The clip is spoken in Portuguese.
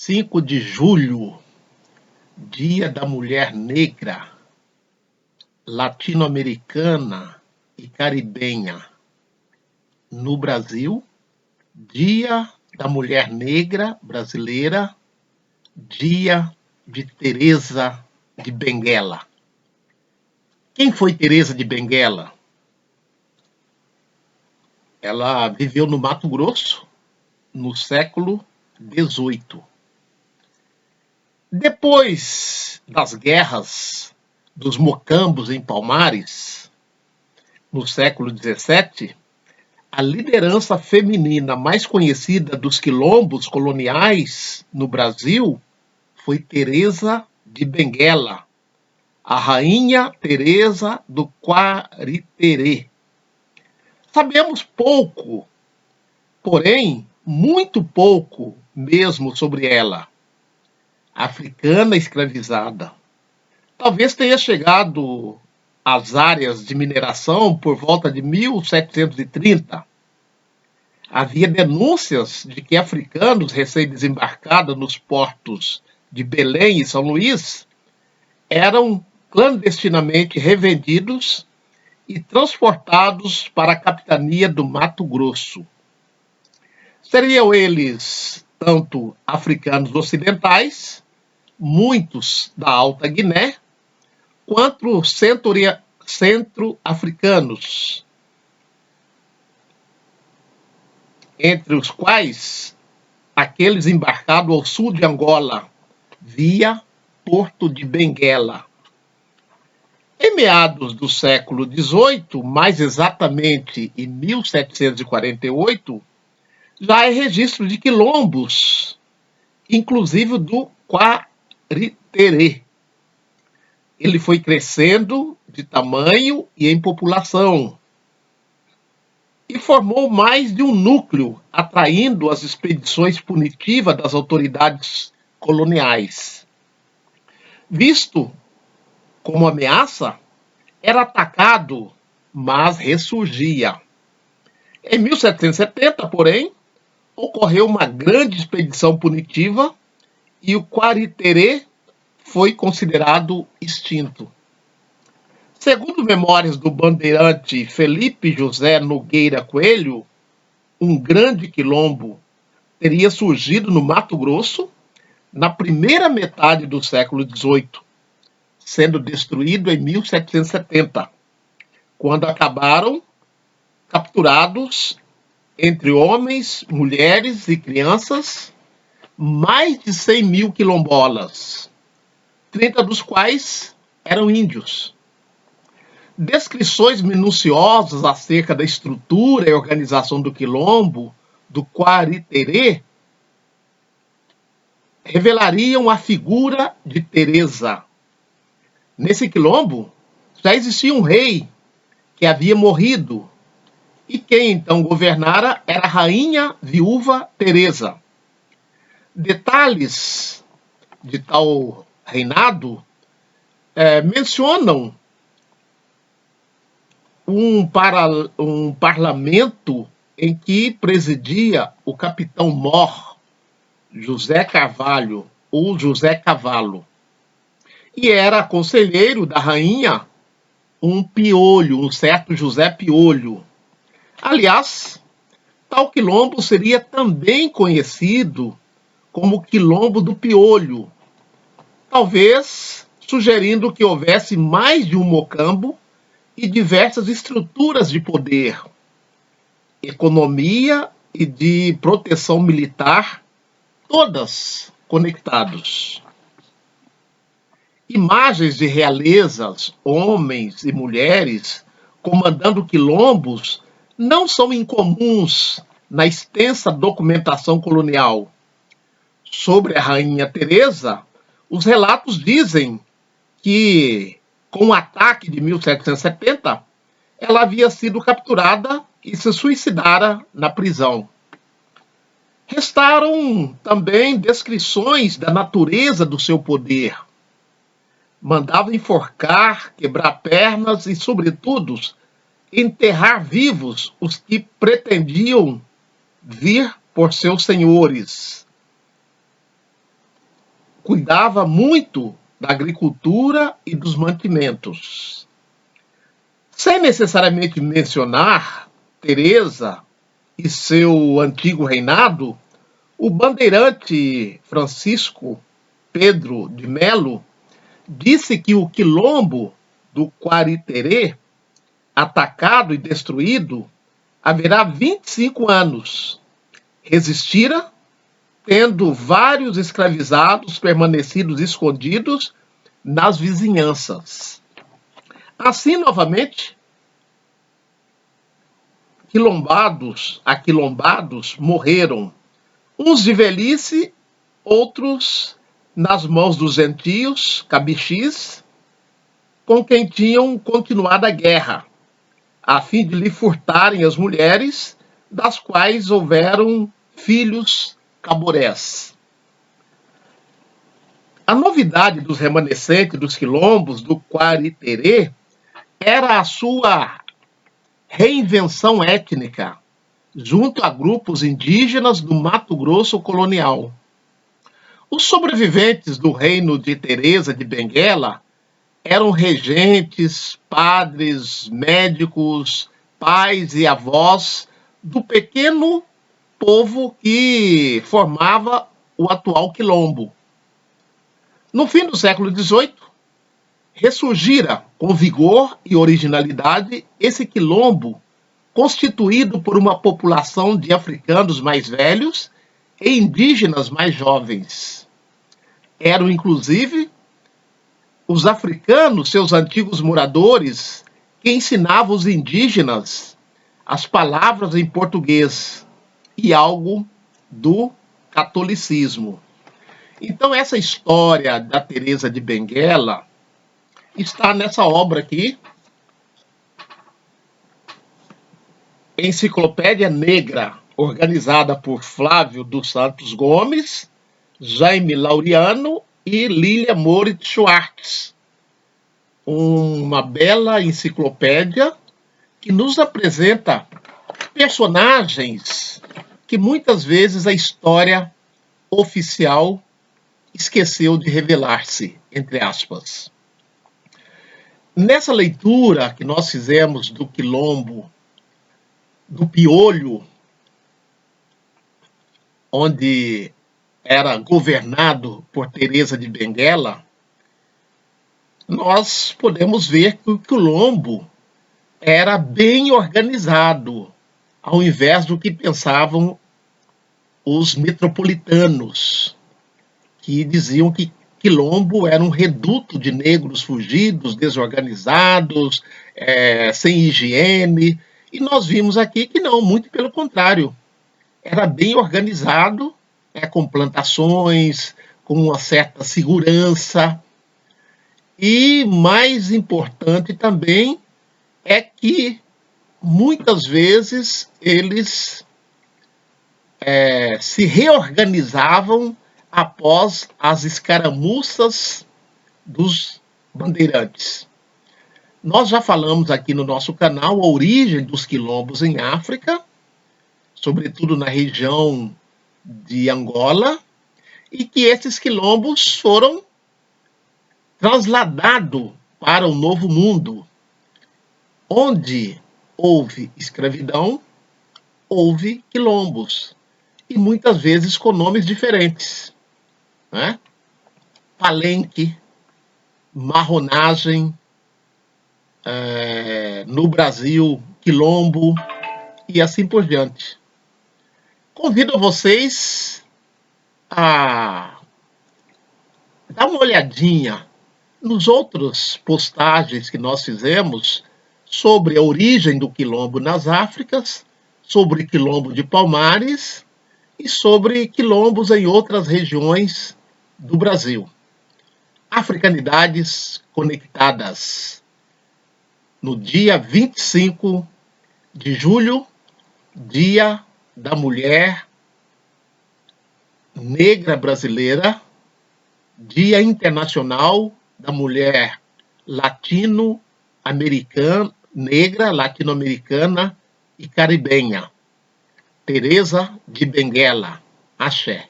5 de julho, Dia da Mulher Negra, latino-americana e caribenha. No Brasil, Dia da Mulher Negra brasileira, Dia de Teresa de Benguela. Quem foi Teresa de Benguela? Ela viveu no Mato Grosso no século XVIII. Depois das guerras dos Mocambos em Palmares, no século XVII, a liderança feminina mais conhecida dos quilombos coloniais no Brasil foi Teresa de Benguela, a Rainha Teresa do Quariterê. Sabemos pouco, porém, muito pouco mesmo sobre ela. Africana escravizada. Talvez tenha chegado às áreas de mineração por volta de 1730. Havia denúncias de que africanos recém-desembarcados nos portos de Belém e São Luís eram clandestinamente revendidos e transportados para a capitania do Mato Grosso. Seriam eles tanto africanos ocidentais, muitos da Alta Guiné, quanto centro-africanos, entre os quais aqueles embarcados ao sul de Angola, via Porto de Benguela. Em meados do século XVIII, mais exatamente em 1748, já é registro de quilombos, inclusive do Quariterê. Ele foi crescendo de tamanho e em população e formou mais de um núcleo, atraindo as expedições punitivas das autoridades coloniais. Visto como ameaça, era atacado, mas ressurgia. Em 1770, porém, ocorreu uma grande expedição punitiva e o Quariterê foi considerado extinto. Segundo memórias do bandeirante Felipe José Nogueira Coelho, um grande quilombo teria surgido no Mato Grosso na primeira metade do século XVIII, sendo destruído em 1770, quando acabaram capturados, entre homens, mulheres e crianças, mais de 100 mil quilombolas, 30 dos quais eram índios. Descrições minuciosas acerca da estrutura e organização do quilombo, do Quariterê, revelariam a figura de Teresa. Nesse quilombo, já existia um rei que havia morrido, e quem então governara era a rainha viúva Teresa. Detalhes de tal reinado mencionam um parlamento em que presidia o capitão-mor José Carvalho, ou José Cavalo, e era conselheiro da rainha um piolho, um certo José Piolho. Aliás, tal quilombo seria também conhecido como Quilombo do Piolho, talvez sugerindo que houvesse mais de um mocambo e diversas estruturas de poder, economia e de proteção militar, todas conectados. Imagens de realezas, homens e mulheres comandando quilombos não são incomuns na extensa documentação colonial. Sobre a rainha Teresa, os relatos dizem que, com o ataque de 1770, ela havia sido capturada e se suicidara na prisão. Restaram também descrições da natureza do seu poder. Mandava enforcar, quebrar pernas e, sobretudo, enterrar vivos os que pretendiam vir por seus senhores. cuidava muito da agricultura e dos mantimentos. Sem necessariamente mencionar Teresa e seu antigo reinado, o bandeirante Francisco Pedro de Melo disse que o quilombo do Quariterê, atacado e destruído, haverá 25 anos, resistira, tendo vários escravizados permanecido escondidos nas vizinhanças. Assim, novamente, aquilombados morreram, uns de velhice, outros nas mãos dos gentios, cabixis, com quem tinham continuado a guerra, a fim de lhe furtarem as mulheres, das quais houveram filhos caborés. A novidade dos remanescentes dos quilombos do Quariterê era a sua reinvenção étnica, junto a grupos indígenas do Mato Grosso colonial. Os sobreviventes do reino de Teresa de Benguela eram regentes, padres, médicos, pais e avós do pequeno povo que formava o atual quilombo. No fim do século XVIII, ressurgira com vigor e originalidade esse quilombo, constituído por uma população de africanos mais velhos e indígenas mais jovens. Eram, inclusive, os africanos, seus antigos moradores, que ensinavam os indígenas as palavras em português e algo do catolicismo. Então, essa história da Teresa de Benguela está nessa obra aqui, Enciclopédia Negra, organizada por Flávio dos Santos Gomes, Jaime Laureano e Lília Moritz Schwartz. Uma bela enciclopédia que nos apresenta personagens que muitas vezes a história oficial esqueceu de revelar-se, entre aspas. Nessa leitura que nós fizemos do quilombo, do Piolho, onde era governado por Teresa de Benguela, nós podemos ver que o quilombo era bem organizado, ao invés do que pensavam os metropolitanos, que diziam que quilombo era um reduto de negros fugidos, desorganizados, sem higiene. E nós vimos aqui que não, muito pelo contrário. Era bem organizado, com plantações, com uma certa segurança. E mais importante também é que muitas vezes eles se reorganizavam após as escaramuças dos bandeirantes. Nós já falamos aqui no nosso canal a origem dos quilombos em África, sobretudo na região de Angola, e que esses quilombos foram transladados para o Novo Mundo, onde houve escravidão, houve quilombos, e muitas vezes com nomes diferentes, né? Palenque, marronagem, no Brasil, quilombo, e assim por diante. Convido vocês a dar uma olhadinha nos outros postagens que nós fizemos sobre a origem do quilombo nas Áfricas, sobre quilombo de Palmares e sobre quilombos em outras regiões do Brasil. Africanidades Conectadas. No dia 25 de julho, Dia da Mulher Negra Brasileira, Dia Internacional da Mulher Latino-Americana, Negra, Latino-Americana e Caribenha. Teresa de Benguela. Axé.